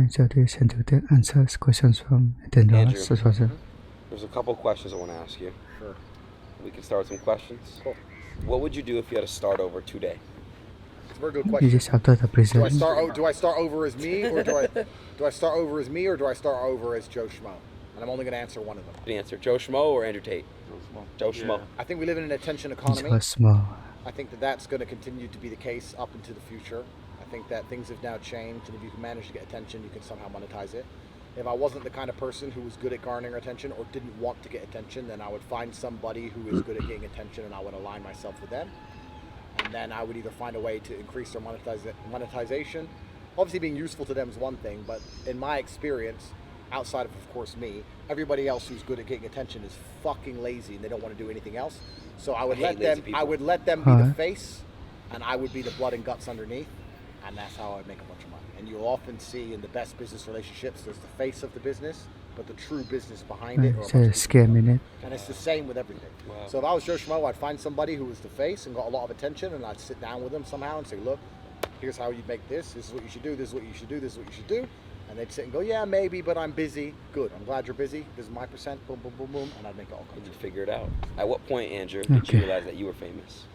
So do you send to the answers questions from adinross as well? There's a couple questions I want to ask you. Sure. We can start with some questions. Cool. What would you do if you had to start over today? It's a very good You question. just after the Do I present. start over as me, or do I start over as me, or do I start over as Joe Schmo? And I'm only going to answer one of them. The answer: Joe Schmo or Andrew Tate? Joe Schmo. I think we live in an attention It's economy. so small. I think that that's going to continue to be the case up into the future. I think that things have now changed, and if you can manage to get attention, you can somehow monetize it. If I wasn't the kind of person who was good at garnering attention or didn't want to get attention, then I would find somebody who is good at getting attention, and I would align myself with them. And then I would either find a way to increase their monetization. Obviously, being useful to them is one thing, but in my experience, outside of course, me, everybody else who's good at getting attention is fucking lazy, and they don't want to do anything else. So I would let them be the face, and I would be the blood and guts underneath, and that's how I would make a bunch of money. And you'll often see in the best business relationships, there's the face of the business, but the true business behind it. It's a scare minute. And it's the same with everything. Wow. So if I was Joe Schmo, I'd find somebody who was the face and got a lot of attention, and I'd sit down with them somehow and say, look, here's how you'd make this. This is what you should do. This is what you should do. This is what you should do. And they'd sit and go, yeah, maybe, but I'm busy. Good. I'm glad you're busy. This is my percent. Boom, boom, boom, boom. And I'd make it all come. Did you figure it out? At what point, Andrew, did you realize that you were famous?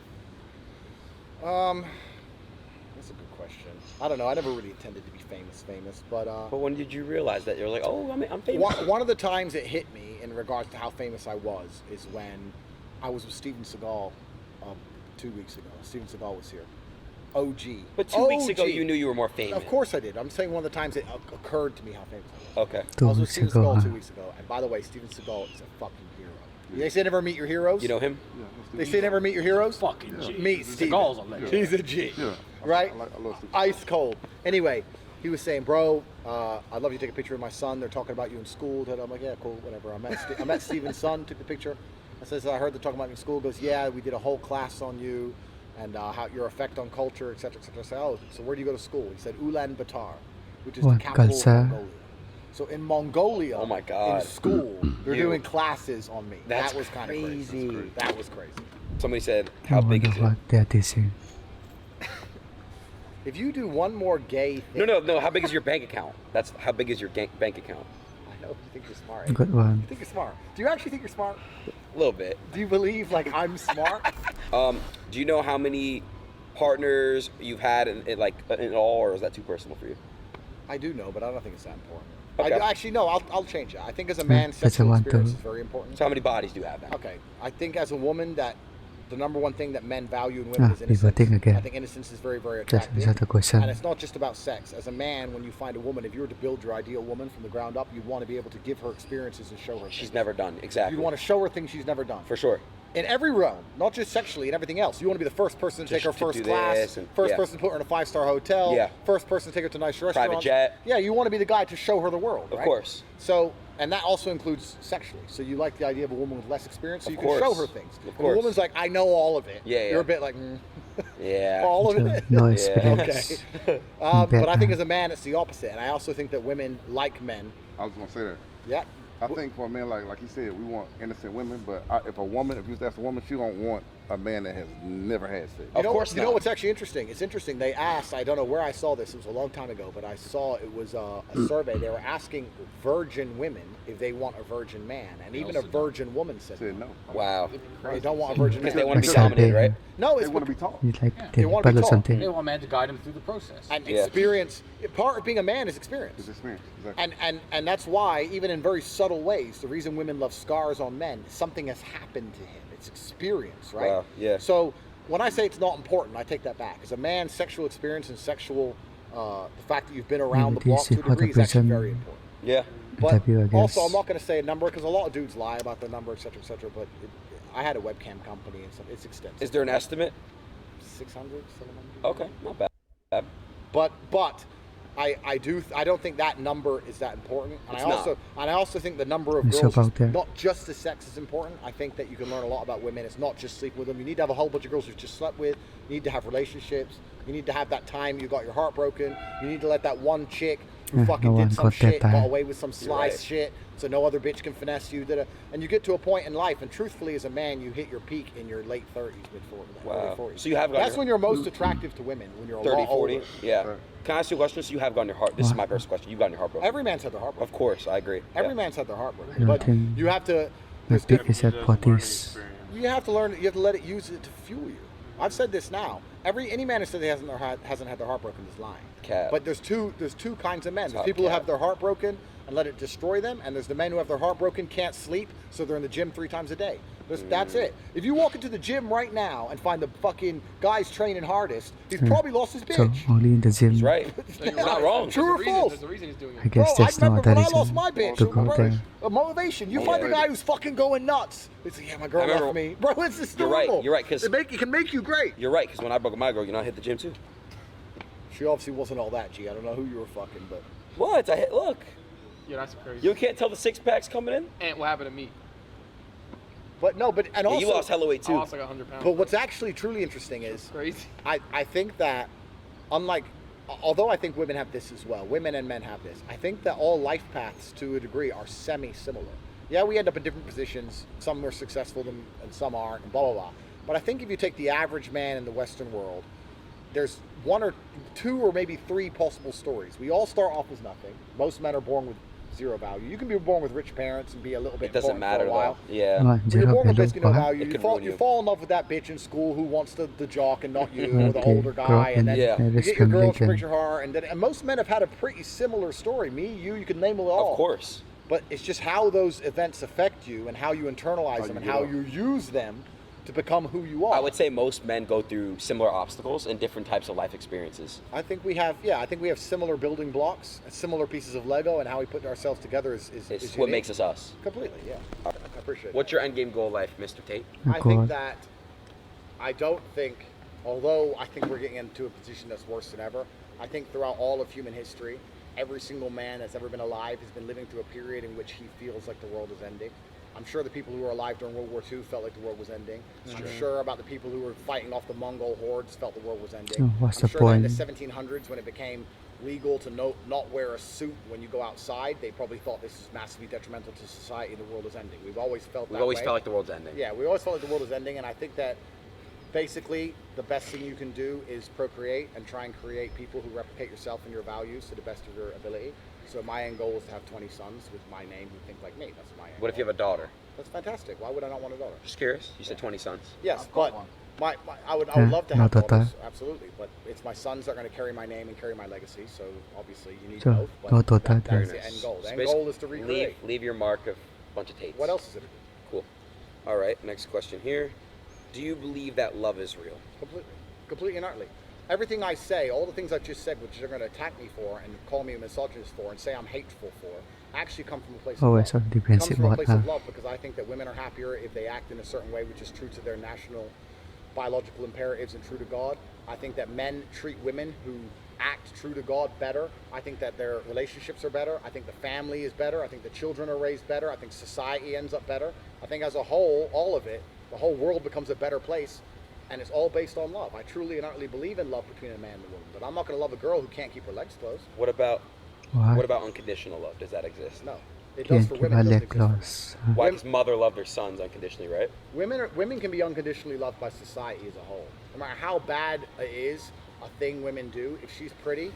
That's a good question. I don't know. I never really intended to be famous, but But when did you realize that you're like, oh, I'm famous? one of the times it hit me in regards to how famous I was is when I was with Steven Seagal 2 weeks ago. Steven Seagal was here. OG. But 2 weeks ago, you knew you were more famous. Of course I did. I'm saying one of the times it occurred to me how famous I was. Okay. I was with Steven Seagal 2 weeks ago. And by the way, Steven Seagal is a fucking hero. They say never meet your heroes. You know him? They say never meet your heroes. Fucking G. Meet Steven. Seagal's a legend. He's a G. Yeah. Right? I love Steven. Ice cold. Anyway, he was saying, bro, I'd love you to take a picture of my son. They're talking about you in school. I'm like, yeah, cool, whatever. I met Steven's son, took the picture. I says, I heard they're talking about you in school. He goes, yeah, we did a whole class on you and how your effect on culture, et cetera, et cetera. I said, oh, so where do you go to school? He said, Ulaanbaatar, which is the capital of Mongolia. So in Mongolia, oh my God, in school, they're doing classes on me. That was kind of crazy. That was crazy. Somebody said, I how big wonder is what it? they're dissing. If you do one more gay thing... No, how big is your bank account? That's how big is your bank account? I know, you think you're smart. Good one. You think you're smart. Do you actually think you're smart? A little bit. Do you believe, like, I'm smart? Do you know how many partners you've had in all, or is that too personal for you? I do know, but I don't think it's that important. Okay. Actually, no, I'll change it. I think as a man, sexual experience is very important. So how many bodies do you have now? Okay. I think as a woman that the number one thing that men value in women is people innocence. think again. I think innocence is very, very Just attractive. another question. And it's not just about sex. As a man, when you find a woman, if you were to build your ideal woman from the ground up, you'd want to be able to give her experiences and show her She's things. never done, exactly. You'd want to show her things she's never done. For sure. In every realm, not just sexually and everything else. You want to be the first person to take her first class, first person to put her in a 5-star hotel, first person to take her to a nice restaurant. Private jet. Yeah, you want to be the guy to show her the world, right? Of course. So, and that also includes sexually. So you like the idea of a woman with less experience, so you can show her things. Of If course. a woman's like, I know all of it. Yeah, You're a bit like, yeah. all of it? No experience. Okay. But I think as a man, it's the opposite. And I also think that women like men. I was gonna say that. Yeah. I think for a man, like you said, we want innocent women. But if you was to ask a woman, she don't want a man that has never had sex. Of course not. You know what's actually interesting? It's interesting. They asked, I don't know where I saw this. It was a long time ago, but I saw it was a survey. They were asking virgin women if they want a virgin man, and even a virgin woman said no. Wow. They don't want a virgin man. Because they want to be dominated, right? No, They it's want to be taught. You like They want to be taught. something. They want a man to guide them through the process. And experience. Part of being a man is experience. It's experience. Exactly. And that's why, even in very subtle ways, the reason women love scars on men, something has happened to him. It's experience, right? Wow, yeah. So when I say it's not important, I take that back. As a man's sexual experience and sexual, the fact that you've been around the block to a degree is actually very important. Yeah. But also, I'm not going to say a number because a lot of dudes lie about the number, et cetera, but I had a webcam company and stuff. It's extensive. Is there an estimate? 600, 700. Okay, not bad. But I don't think that number is that important. And I also think the number of girls, not just the sex, is important. I think that you can learn a lot about women. It's not just sleeping with them. You need to have a whole bunch of girls you've just slept with. You need to have relationships. You need to have that time you got your heart broken. You need to let that one chick who Yeah, fucking no did one some got that shit, got time. away with some sly right. shit, so no other bitch can finesse you. And you get to a point in life, and truthfully, as a man, you hit your peak in your late 30s, mid 40s, early Wow. 40s. So you have gotten That's when you're most attractive to women, when you're a 30, lot 40? older. Yeah. Right. Can I ask you a question? So you have gotten your heart. This is my first question. You've gotten your heart broken. Every man's had their heart broken. Of course, I agree. Every Yeah. man's had their heart broken. I don't But think you have to, my there's peak different, is at 40s. you have to learn, you have to let it use it to fuel you. I've said this now. Any man who says he hasn't had their heart broken is lying. Cap. But there's two kinds of men. There's Top people who cap. have their heart broken and let it destroy them, and there's the men who have their heart broken, can't sleep, so they're in the gym 3 times a day. That's it. If you walk into the gym right now and find the fucking guy's training hardest, he's probably lost his So bitch. only in the gym. He's right. No, you're He's not right. wrong. True or false? There's a reason he's doing I it. guess Bro, I that's no remember other when I lost reason my bitch. to go bro, there. a motivation. You find a guy who's fucking going nuts. It's like, yeah, my girl I remember- left me. Bro, it's just You're right, normal. you're right, 'cause- it can make you great. You're right, because when I broke my girl, I hit the gym too. She obviously wasn't all that, G. I don't know who you were fucking, but What? Look. Yeah, that's crazy. You can't tell the 6-pack's coming in? And what happened to me? and Yeah, also you lost hella weight I too. lost like 100 pounds. But what's actually truly interesting is crazy. I think that unlike although I think women have this as well, women and men have this. I think that all life paths to a degree are semi-similar. Yeah, we end up in different positions. Some are successful and some aren't, and blah blah blah. But I think if you take the average man in the Western world, there's 1 or 2 or maybe 3 possible stories. We all start off as nothing. Most men are born with 0 value. You can be born with rich parents and be a little bit It doesn't important matter for a while. though. Yeah. Right, When you're zero born with value. basically no What? value, It you could fall, ruin you you. fall in love with that bitch in school who wants the jock and not you, or the Okay, older grow guy, up and then Yeah. in a you get your girl to religion. break your heart, and most men have had a pretty similar story. Me, you can name it all. Of course. But it's just how those events affect you and how you internalize How them you and get how up. you use them to become who you are. I would say most men go through similar obstacles and different types of life experiences. I think we have similar building blocks, similar pieces of Lego, and how we put ourselves together is It's what unique. makes us us. Completely, yeah. I appreciate What's your end game goal in life, Mr. Tate? I Go think on. that although I think we're getting into a position that's worse than ever, I think throughout all of human history, every single man that's ever been alive has been living through a period in which he feels like the world is ending. I'm sure the people who were alive during World War II felt like the world was ending. I'm sure about the people who were fighting off the Mongol hordes felt the world was ending. Oh, what's I'm the sure that in the point? 1700s, when it became legal to not wear a suit when you go outside, they probably thought this is massively detrimental to society. The world is ending. We've always felt that We've always way. felt like the world's ending. Yeah, we always felt like the world is ending, and I think that basically the best thing you can do is procreate and try and create people who replicate yourself and your values to the best of your ability. So my end goal is to have 20 sons with my name who think like me. That's my end What if you have a daughter? That's fantastic. Why would I not want a daughter? Just curious. You said 20 sons. Yes, I've but got one. I would Yeah, love to no have daughter. daughters, absolutely. But it's my sons that are going to carry my name and carry my legacy. So obviously you need So, both. But no daughter that's then. the end goal. The So end basically, goal is to recreate. leave your mark of a bunch of Tates. What else is it? Cool. All right, next question here. Do you believe that love is real? Completely and utterly. Everything I say, all the things I've just said, which they're going to attack me for and call me a misogynist for and say I'm hateful for, actually come from a place of Always love. on It comes defensive from a mode place now. of love because I think that women are happier if they act in a certain way, which is true to their national biological imperatives and true to God. I think that men treat women who act true to God better. I think that their relationships are better. I think the family is better. I think the children are raised better. I think society ends up better. I think as a whole, all of it, the whole world becomes a better place. And it's all based on love. I truly and utterly believe in love between a man and a woman. But I'm not going to love a girl who can't keep her legs closed. What about What? unconditional love? Does that exist? No. It does Can't for keep women. her It doesn't leg exist for men. close. Why? Because mother loved their sons unconditionally, right? Women can be unconditionally loved by society as a whole. No matter how bad it is a thing women do, if she's pretty,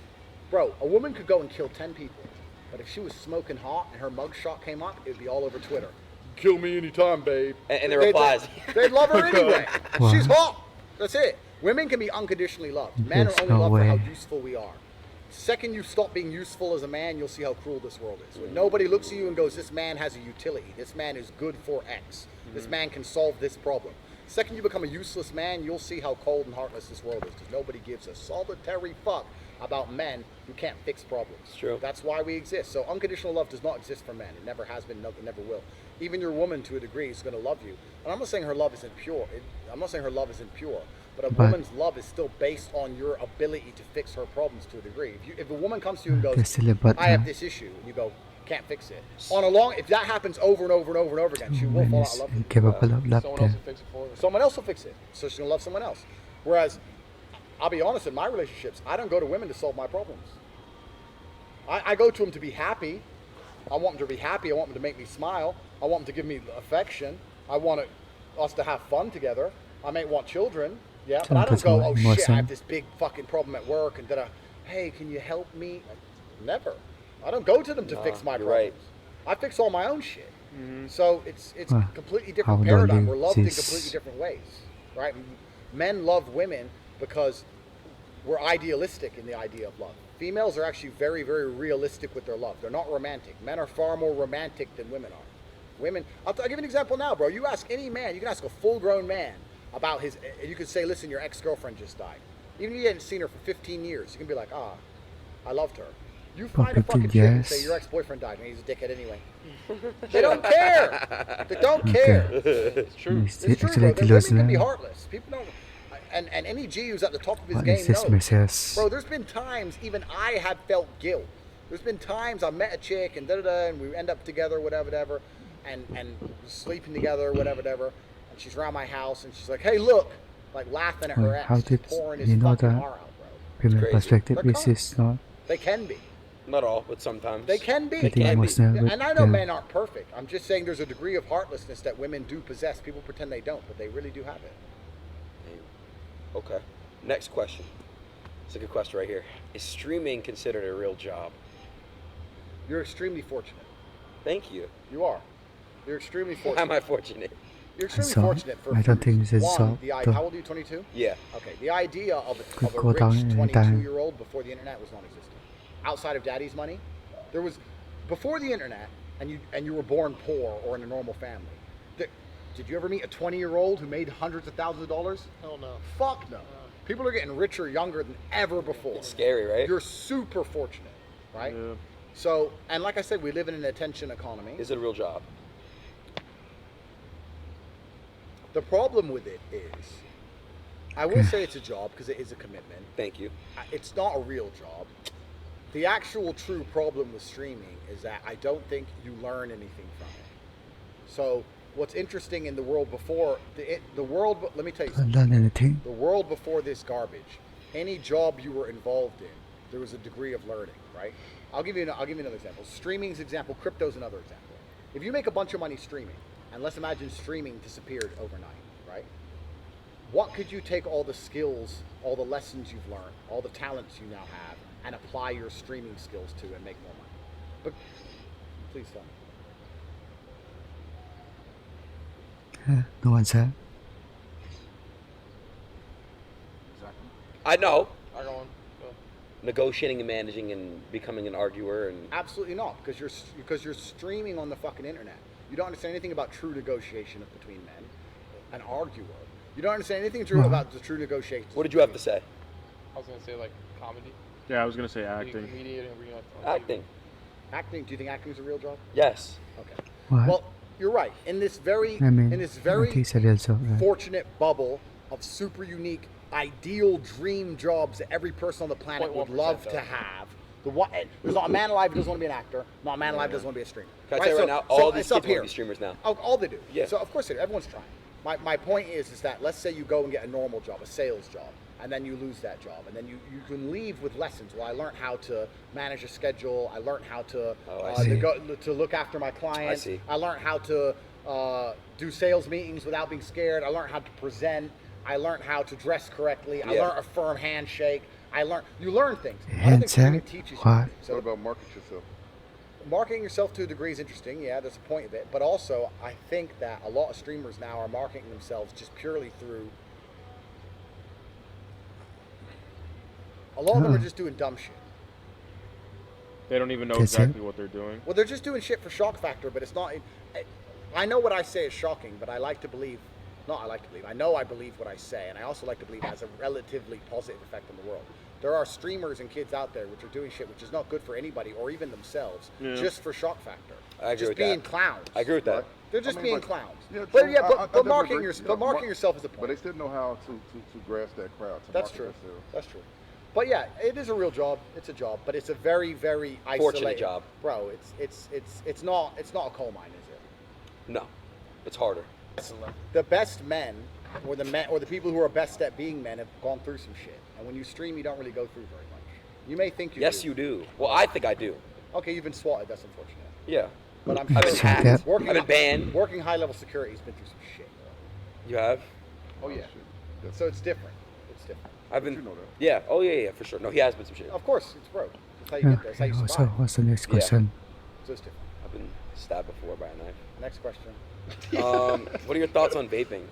bro, a woman could go and kill 10 people. But if she was smoking hot and her mugshot came up, it would be all over Twitter. Kill me anytime, babe. And the replies. They'd love her anyway. Wow. She's hot. That's it. Women can be unconditionally loved. Men There's are only no loved for way. how useful we are. Second you stop being useful as a man, you'll see how cruel this world is. When nobody looks at you and goes, this man has a utility. This man is good for X. This man can solve this problem. Second you become a useless man, you'll see how cold and heartless this world is. Because nobody gives a solitary fuck about men who can't fix problems. It's true. That's why we exist. So unconditional love does not exist for men. It never has been, it never will. Even your woman, to a degree, is going to love you. And I'm not saying her love isn't pure. But a woman's love is still based on your ability to fix her problems to a degree. If a woman comes to you and There's goes, still a but I have now. this issue, and you go, can't fix it. If that happens over and over and over and over again, she will Woman fall out is of love with you. incapable of love Someone else them. will fix it for her. Someone else will fix it. So she's going to love someone else. Whereas, I'll be honest, in my relationships, I don't go to women to solve my problems. I go to them to be happy. I want them to be happy. I want them to make me smile. I want them to give me affection. I want us to have fun together. I may want children, yeah, but I don't go, oh shit, I have this big fucking problem at work, and hey, can you help me? Never. I don't go to them to fix my problems. Right. I fix all my own shit. Mm-hmm. So it's a completely different paradigm. We're loved in completely different ways, right? Men love women because we're idealistic in the idea of love. Females are actually very, very realistic with their love. They're not romantic. Men are far more romantic than women are. Women, I'll give you an example now, bro. You ask any man, you can ask a full-grown man about you could say, listen, your ex-girlfriend just died. Even if you hadn't seen her for 15 years, you can be like, I loved her. You find a fucking chick and say, your ex-boyfriend died, and he's a dickhead anyway. They don't care. They don't care. It's true. It's true, bro. Women can be heartless. People don't. And any G who's at the top of his game knows. Bro, there's been times even I have felt guilt. There's been times I met a chick and and we end up together, whatever, and sleeping together, whatever. And she's around my house and she's like, hey, look, like laughing at her ex, she's pouring his fucking heart out, bro. Female perspective is not. They can be. Not all, but sometimes. They can be. And I know men aren't perfect. I'm just saying there's a degree of heartlessness that women do possess. People pretend they don't, but they really do have it. Okay. Next question. It's a good question right here. Is streaming considered a real job? You're extremely fortunate. Thank you. You are. You're extremely fortunate. Why am I fortunate? You're extremely fortunate for I don't think it's a job. How old are you, 22? Yeah. Okay. The idea of a rich 22-year-old before the internet was non-existent. Outside of daddy's money, there was, before the internet, and you were born poor or in a normal family, did you ever meet a 20-year-old who made hundreds of thousands of dollars? Hell no. Fuck no. People are getting richer younger than ever before. It's scary, right? You're super fortunate, right? Yeah. So, and like I said, we live in an attention economy. Is it a real job? The problem with it is, I will say it's a job because it is a commitment. Thank you. It's not a real job. The actual true problem with streaming is that I don't think you learn anything from it. So, what's interesting in the world before the world, let me tell you something. The world before this garbage, any job you were involved in, there was a degree of learning, right? I'll give you another example. Streaming's example, crypto's another example. If you make a bunch of money streaming, and let's imagine streaming disappeared overnight, right? What could you take all the skills, all the lessons you've learned, all the talents you now have, and apply your streaming skills to and make more money? But please tell me. No answer. Exactly. I know. I go on. Negotiating and managing and becoming an arguer and Absolutely not, because you're streaming on the fucking internet. You don't understand anything about true negotiation between men. An arguer. You don't understand anything true about the true negotiation. What did you have to say? I was gonna say like comedy. Yeah, I was gonna say acting. Acting. Acting. Do you think acting is a real job? Yes. Okay. What? Well, you're right. In this very I think it's a real job, right? fortunate bubble of super unique, ideal dream jobs that every person on the planet would love to have. There's not a man alive who doesn't want to be an actor. Not a man alive who doesn't want to be a streamer. Can I tell you right now, all these kids want to be streamers now. All they do. Yeah. So of course they do. Everyone's trying. My point is that let's say you go and get a normal job, a sales job, and then you lose that job, and then you can leave with lessons. Well, I learned how to manage a schedule. I learned how to to look after my clients. I see. I learned how to do sales meetings without being scared. I learned how to present. I learned how to dress correctly. I learned a firm handshake. You learn things. I don't think streaming teaches you. So what about market yourself? Marketing yourself to a degree is interesting. Yeah, that's a point of it. But also, I think that a lot of streamers now are marketing themselves just purely through. A lot of them are just doing dumb shit. They don't even know exactly what they're doing. Well, they're just doing shit for shock factor, but it's not. I know what I say is shocking, but I like to believe. Not I like to believe. I know I believe what I say, and I also like to believe it has a relatively positive effect on the world. There are streamers and kids out there which are doing shit which is not good for anybody or even themselves, just for shock factor. I agree just with being that. clowns. I agree with that. They're just being clowns. Yeah, but marketing yourself is a point. But they still know how to grasp that crowd. That's true. That's true. But yeah, it is a real job. It's a job, but it's a very, very isolated Fortunate job, bro. It's not a coal mine, is it? No, it's harder. The best men, or the people who are best at being men, have gone through some shit. And when you stream, you don't really go through very much. You may think you Yes, do. you do. Well, I think I do. Okay, you've been swatted. That's unfortunate. Yeah. But I'm I've sure been hacked. working, I've been banned. Working high-level security has been through some shit. You have? Oh, yeah. shit. So it's different. It's different. I've been. You know that. Yeah. Oh yeah, for sure. No, he has been some shit. Of course, it's broke. That's how you get there. That's how Okay, you also, survive. what's the next question? So it's different. I've been stabbed before by a knife. Next question. What are your thoughts on vaping?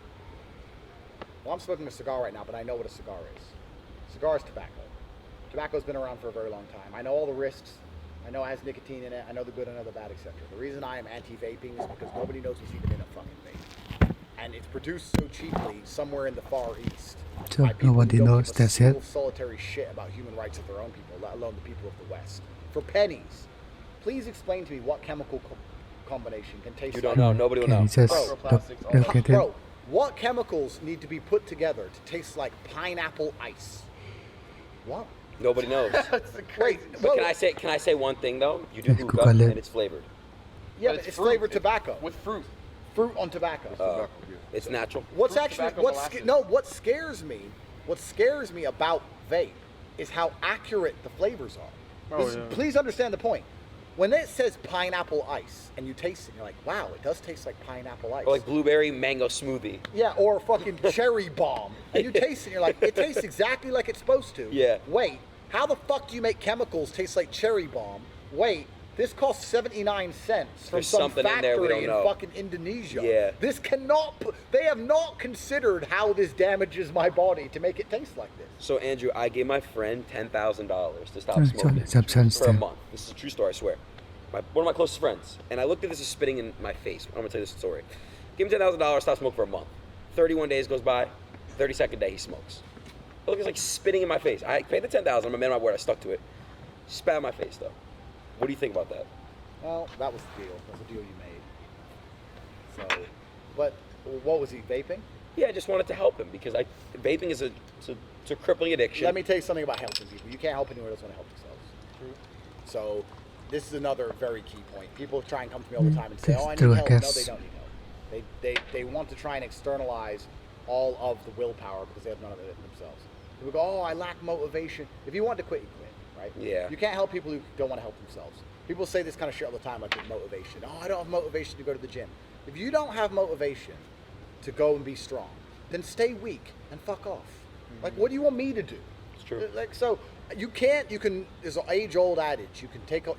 Well, I'm smoking a cigar right now, but I know what a cigar is. Cigar is tobacco. Tobacco's been around for a very long time. I know all the risks. I know it has nicotine in it. I know the good, I know the bad, etc. The reason I am anti-vaping is because nobody knows what's even in a fucking vape. And it's produced so cheaply somewhere in the Far East. So by people who nobody don't knows, give a that's single it? solitary shit about human rights of their own people, let alone the people of the West. For pennies. Please explain to me what chemical combination can taste You like. don't know. Nobody will Can know. you just Microplastics, all look at it? Bro, what chemicals need to be put together to taste like pineapple ice? What? Nobody knows. That's the crazy. Wait, But whoa. can I say one thing though? You do Yes, hookah Google it. and it's flavored. Yeah, But but it's fruit. flavored tobacco. With fruit. Fruit on tobacco. Tobacco, yeah. It's natural. What's Fruit, actually tobacco, molasses. what scares me about vape is how accurate the flavors are. Oh, yeah. Please understand the point. When it says pineapple ice and you taste it, you're like, wow, it does taste like pineapple ice. Or like blueberry mango smoothie. Yeah, or fucking cherry bomb. And you taste it and you're like, it tastes exactly like it's supposed to. Yeah. Wait, how the fuck do you make chemicals taste like cherry bomb? Wait, this costs 79 cents from There's some something in there we factory in don't know. fucking Indonesia. Yeah. This cannot, they have not considered how this damages my body to make it taste like this. So Andrew, I gave my friend $10,000 to stop Oh, smoking it's substance for a there. month. This is a true story, I swear. One of my closest friends, and I looked at this as spitting in my face. I'm gonna tell you this story. Give him $10,000, stop smoking for a month. 31 days goes by, 32nd day he smokes. I look, it's like spitting in my face. I paid the $10,000. I'm a man of my word. I stuck to it. Spat in my face though. What do you think about that? Well, that was the deal. That's the deal you made. So, but what was he, vaping? Yeah, I just wanted to help him because vaping is it's a crippling addiction. Let me tell you something about helping people. You can't help anyone who doesn't want to help themselves. True. So this is another very key point. People try and come to me all the time and say, That's "Oh, I true, need I help." No, guess. they don't need help. They want to try and externalize all of the willpower because they have none of it themselves. People go, "Oh, I lack motivation." If you want to quit, you quit, right? Yeah. You can't help people who don't want to help themselves. People say this kind of shit all the time, like with motivation. Oh, I don't have motivation to go to the gym. If you don't have motivation to go and be strong, then stay weak and fuck off. Like, what do you want me to do? It's true. Like, so you can't. You can. There's an age-old adage. You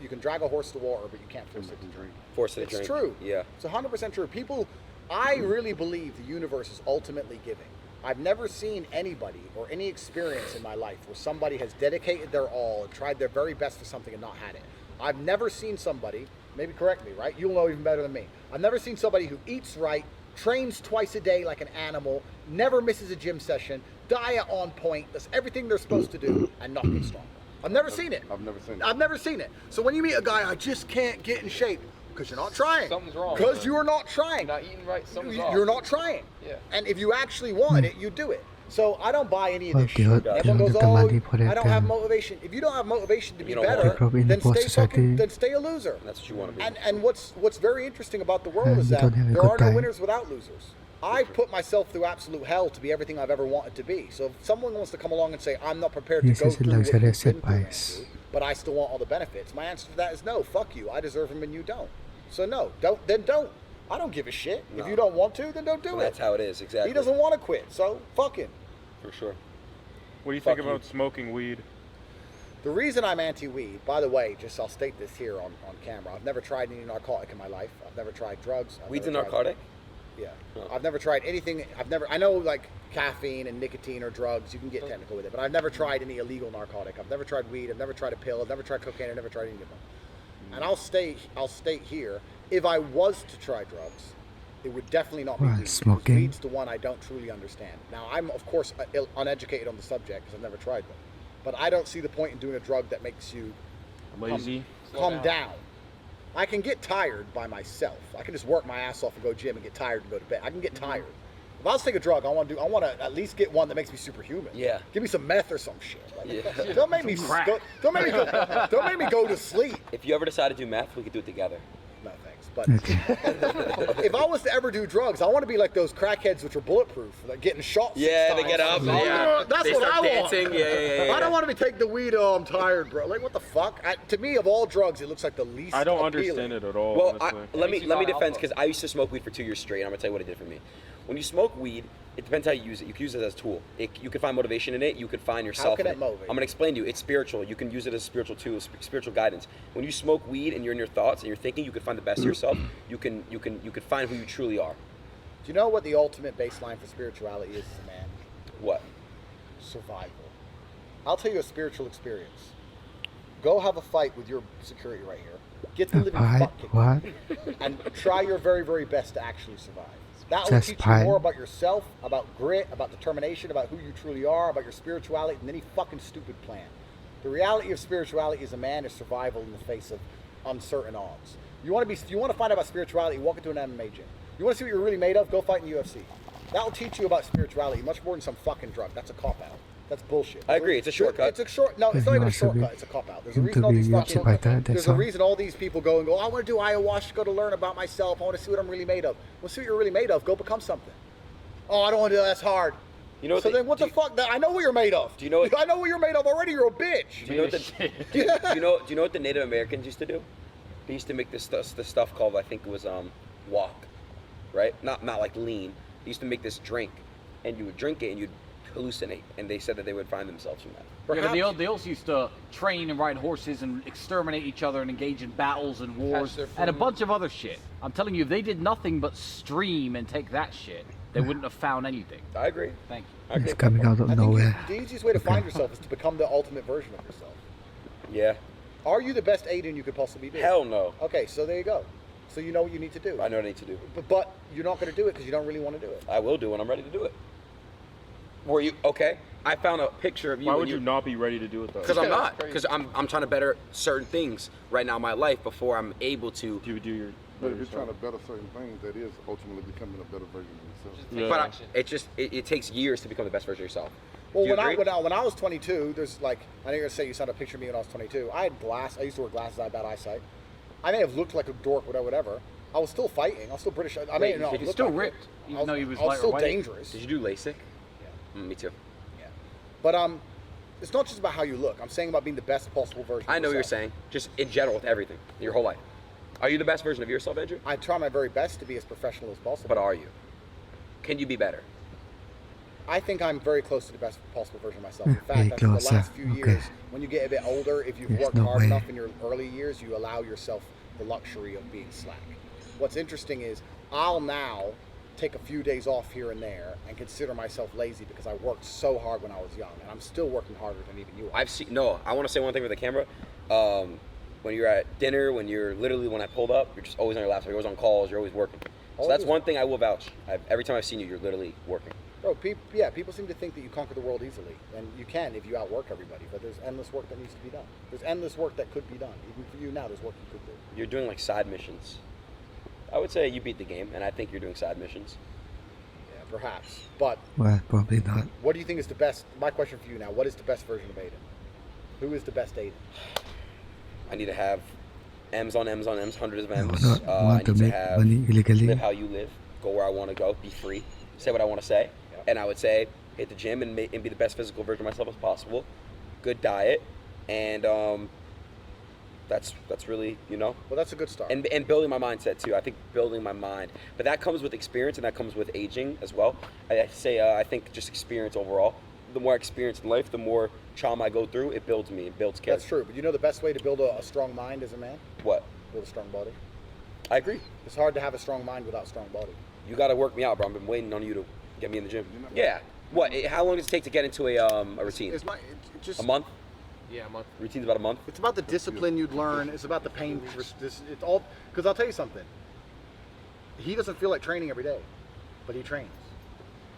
can drag a horse to water, but you can't force it to drink. Force it to It's drink. true. Yeah. It's 100% true. People, I really believe the universe is ultimately giving. I've never seen anybody or any experience in my life where somebody has dedicated their all and tried their very best for something and not had it. I've never seen somebody, maybe correct me, right? You'll know even better than me. I've never seen somebody who eats right, trains twice a day like an animal, never misses a gym session, diet on point, does everything they're supposed to do, and not get stronger. I've never seen it. I've never seen it. I've never seen it. So when you meet a guy, I just can't get in shape, because you're not trying. Something's wrong. Because you are not trying. You're not eating right. Something's You're wrong. not trying. Yeah. And if you actually want it, you do it. So I don't buy any of this Well, shit. the- Everyone goes, the "Oh, money for I that, don't have motivation." If you don't have motivation to be You don't better, want it. Probably in then the post stay fucking, society. then stay a loser. And that's what you want to be. And what's very interesting about the world is you that don't have a there good are no time. winners without losers. I've put myself through absolute hell to be everything I've ever wanted to be. So if someone wants to come along and say, "I'm not prepared to This go is a through what you've luxurious been through, advice. Andrew, but I still want all the benefits," my answer to that is no. Fuck you. I deserve them and you don't. So no, don't. I don't give a shit. No. If you don't want to, then don't do And it. that's how it is, exactly. He doesn't want to quit, so fuck him. For sure. What do you Fuck think you. about smoking weed? The reason I'm anti-weed, by the way, just I'll state this here on camera. I've never tried any narcotic in my life. I've never tried drugs. Weed's a never tried- narcotic? Yeah. Oh. I've never tried anything. I know like caffeine and nicotine or drugs, you can get technical with it, but I've never tried any illegal narcotic. I've never tried weed. I've never tried a pill. I've never tried cocaine. I've never tried any of them. And I'll state here, if I was to try drugs, it would definitely not be Well, weed. because smoking. Weed's the one I don't truly understand. Now, I'm, of course, uneducated on the subject because I've never tried them. But I don't see the point in doing a drug that makes you Lazy? calm down. I can get tired by myself. I can just work my ass off and go gym and get tired and go to bed. I can get tired. If I was to take a drug, I want to at least get one that makes me superhuman. Yeah. Give me some meth or some shit. Like, Yeah. Don't make me go to sleep. If you ever decide to do meth, we could do it together. No thanks. But Okay. if I was to ever do drugs, I want to be like those crackheads which are bulletproof, like getting shot. Yeah, 6 they times. get up. Yeah, That's they what start I dancing. want. Yeah. I don't want to be taking the weed. Oh, I'm tired, bro. Like, what the fuck? To me, of all drugs, it looks like the least. I don't appealing. understand it at all. Well, honestly. let me Makes you defend alpha. because I used to smoke weed for 2 years straight. And I'm gonna tell you what it did for me. When you smoke weed, it depends how you use it. You can use it as a tool. You can find motivation in it. You can find yourself. can in it motivate? I'm gonna explain to you. It's spiritual. You can use it as a spiritual tool, spiritual guidance. When you smoke weed and you're in your thoughts and you're thinking, you can find the best of yourself. You can find who you truly are. Do you know what the ultimate baseline for spirituality is, man? What? Survival. I'll tell you a spiritual experience. Go have a fight with your security right here. Get the living Pie? fuck kicked What? out of you, and try your very, very best to actually survive. That will Just teach pie. you more about yourself, about grit, about determination, about who you truly are, about your spirituality than any fucking stupid plan. The reality of spirituality is a man is survival in the face of uncertain odds. You want to find out about spirituality, walk into an MMA gym. You want to see what you're really made of, go fight in the UFC. That will teach you about spirituality much more than some fucking drug. That's a cop-out. That's bullshit. I agree, it's a shortcut. It's a short. No, it's not even a shortcut. It's a cop-out. There's a reason all these fucking. There's a reason all these people go and go. I want to do ayahuasca to learn about myself. I want to see what I'm really made of. Well, see what you're really made of. Go become something. Oh, I don't want to do that. That's hard. You know. So then, what the fuck? I know what you're made of. Do you know what? I know what you're made of already. You're a bitch. Do you know what do you know what the Native Americans used to do? They used to make this stuff called, I think it was walk, right? Not like lean. They used to make this drink, and you would drink it and you'd hallucinate, and they said that they would find themselves from that. Yeah, but they also used to train and ride horses and exterminate each other and engage in battles and wars their and a food. bunch of other shit. I'm telling you, if they did nothing but stream and take that shit, they wouldn't have found anything. I agree. Thank you. I agree. It's coming out of I think nowhere. the easiest way to find yourself is to become the ultimate version of yourself. Yeah. Are you the best Adin you could possibly be? Hell no. Okay, so there you go. So you know what you need to do. I know what I need to do. But you're not going to do it because you don't really want to do it. I will do when I'm ready to do it. Were you okay? I found a picture of you. Why would you not be ready to do it though? Because I'm Yeah, not. that's Because I'm trying to better certain things right now in my life before I'm able to. Do you do your? But if you're trying to better certain things, that is ultimately becoming a better version of yourself. Yeah. But it takes years to become the best version of yourself. Well, Do you agree? when I was 22, there's like, I know you're going to say you saw a picture of me when I was 22. I had glass. I used to wear glasses. I had bad eyesight. I may have looked like a dork, whatever. I was still fighting. I was still British. I may not you look still like it. ripped, even though he was I was light or still white. dangerous. Did you do LASIK? Yeah. Me too. Yeah. But it's not just about how you look. I'm saying about being the best possible version. I of know what you're yourself. saying. Just in general with everything, your whole life. Are you the best version of yourself, Andrew? I try my very best to be as professional as possible. But are you? Can you be better? I think I'm very close to the best possible version of myself. In Very fact, I think the close, last yeah. few Okay. years, when you get a bit older, if you've There's worked no hard way. enough in your early years, you allow yourself the luxury of being slack. What's interesting is I'll now take a few days off here and there and consider myself lazy because I worked so hard when I was young, and I'm still working harder than even you are. I've seen. No, I want to say one thing with the camera. When you're at dinner, when I pulled up, you're just always on your laptop. You're always on calls. You're always working. So that's Always. one thing I will vouch. Every time I've seen you, you're literally working. Bro, people seem to think that you conquer the world easily, and you can if you outwork everybody, but there's endless work that needs to be done. There's endless work that could be done. Even for you now, there's work you could do. You're doing like side missions. I would say you beat the game, and I think you're doing side missions. Yeah, perhaps. But Well, probably not. what do you think is the best? My question for you now: what is the best version of Adin? Who is the best Adin? I need to have M's on M's on M's, hundreds of I M's. would not I want to need to make have money illegally. live how you live, go where I want to go, be free, say what I want to say, and I would say hit the gym and be the best physical version of myself as possible. Good diet, and that's really, you know. Well, that's a good start. And building my mindset too. I think building my mind, but that comes with experience and that comes with aging as well. I say I think just experience overall. The more experience in life, the more trauma I go through, it builds me. It builds character. That's true. But you know the best way to build a strong mind as a man? What? Build a strong body. I agree. It's hard to have a strong mind without a strong body. You got to work me out, bro. I've been waiting on you to get me in the gym. Yeah. What? How long does it take to get into a routine? It's just A month? Yeah, a month. Routine's about a month. It's about the discipline you'd learn. It's about the pain. It's all because I'll tell you something. He doesn't feel like training every day, but he trains.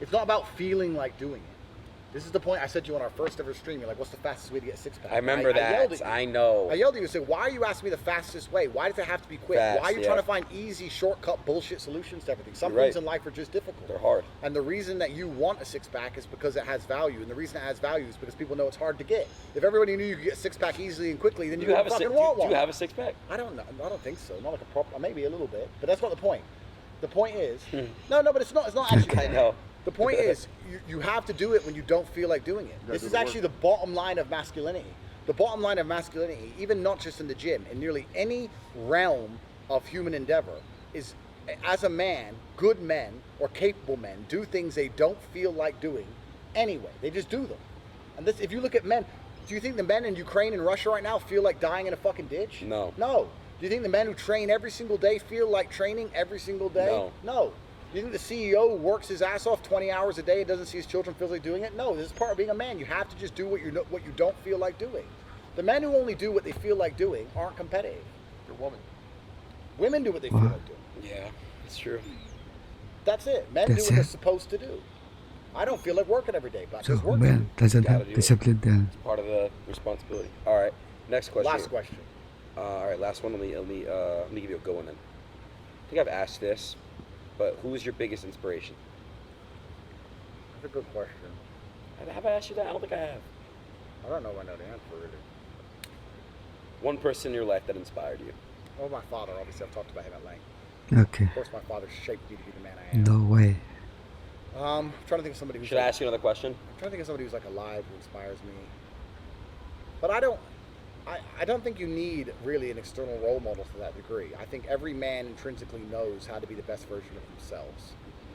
It's not about feeling like doing it. This is the point I said to you on our first ever stream. You're like, what's the fastest way to get a six-pack? I remember I yelled at that. you. I know. I yelled at you and said, why are you asking me the fastest way? Why does it have to be quick? Fast, Why are you yeah. trying to find easy, shortcut, bullshit solutions to everything? Some You're things right. in life are just difficult. They're hard. And the reason that you want a six-pack is because it has value. And the reason it has value is because people know it's hard to get. If everybody knew you could get a six-pack easily and quickly, then you wouldn't fucking want one. Do you have a six-pack? I don't know. I don't think so. Not like a proper, maybe a little bit. But that's not the point. The point is, no, but it's not actually. I know. The point is, you have to do it when you don't feel like doing it. This is actually the bottom line of masculinity. The bottom line of masculinity, even not just in the gym, in nearly any realm of human endeavor, is as a man, good men or capable men do things they don't feel like doing anyway. They just do them. And this, if you look at men, do you think the men in Ukraine and Russia right now feel like dying in a fucking ditch? No. No. Do you think the men who train every single day feel like training every single day? No. No. Do you think the CEO who works his ass off 20 hours a day and doesn't see his children feel like doing it? No, this is part of being a man. You have to just do what you don't feel like doing. The men who only do what they feel like doing aren't competitive. You're a woman. Women do what they feel like doing. Yeah, it's true. That's it. Men do what they're supposed to do. I don't feel like working every day, but So just working. man doesn't Gotta have do it. discipline then. It's part of the responsibility. All right, next question. Last question. All right, last one. Let me give you a good one then. I think I've asked this, but who is your biggest inspiration? That's a good question. Have I asked you that? I don't think I have. I don't know if I know the answer really. One person in your life that inspired you. Well, my father, obviously, I've talked about him at length. Okay. Of course, my father shaped me to be the man I am. No way. I'm trying to think of somebody who's Should I ask you another question? I'm trying to think of somebody who's like alive who inspires me. But I don't think you need really an external role model to that degree. I think every man intrinsically knows how to be the best version of themselves.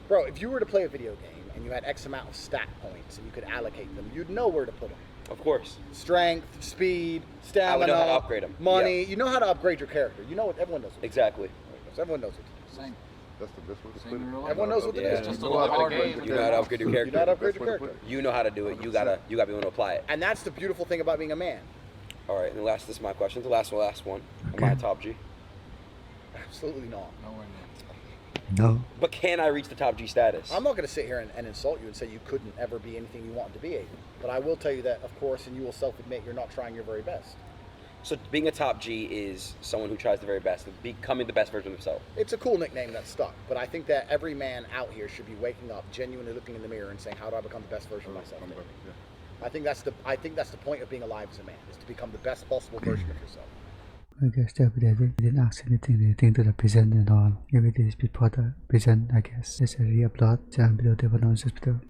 Bro, if you were to play a video game and you had X amount of stat points and you could allocate them, you'd know where to put them. Of course. Strength, speed, stamina, know how to upgrade 'em. money. Yeah. You know how to upgrade your character. You know what everyone knows. What Exactly. everyone knows what to do. Same. That's the best way to Same put in real it. life. Everyone knows what to Yeah. do. It's just a You little know how to harder. upgrade You know how to upgrade your You know character. how to upgrade Best your way to put character. You know how to do it. You gotta be able to apply it. And that's the beautiful thing about being a man. All right, and this is my question. The last one. Am I a top G? Absolutely not. Nowhere near. No. But can I reach the top G status? I'm not going to sit here and insult you and say you couldn't ever be anything you wanted to be, Adin. But I will tell you that, of course, and you will self-admit you're not trying your very best. So being a top G is someone who tries the very best, becoming the best version of themselves. It's a cool nickname that's stuck, but I think that every man out here should be waking up, genuinely looking in the mirror and saying, how do I become the best version of myself today? I think that's the point of being alive as a man, is to become the best possible version of yourself. I guess that we didn't ask anything relating to the prison and all. Everything is before the prison, I guess. There's a re-upload and below the announcements below.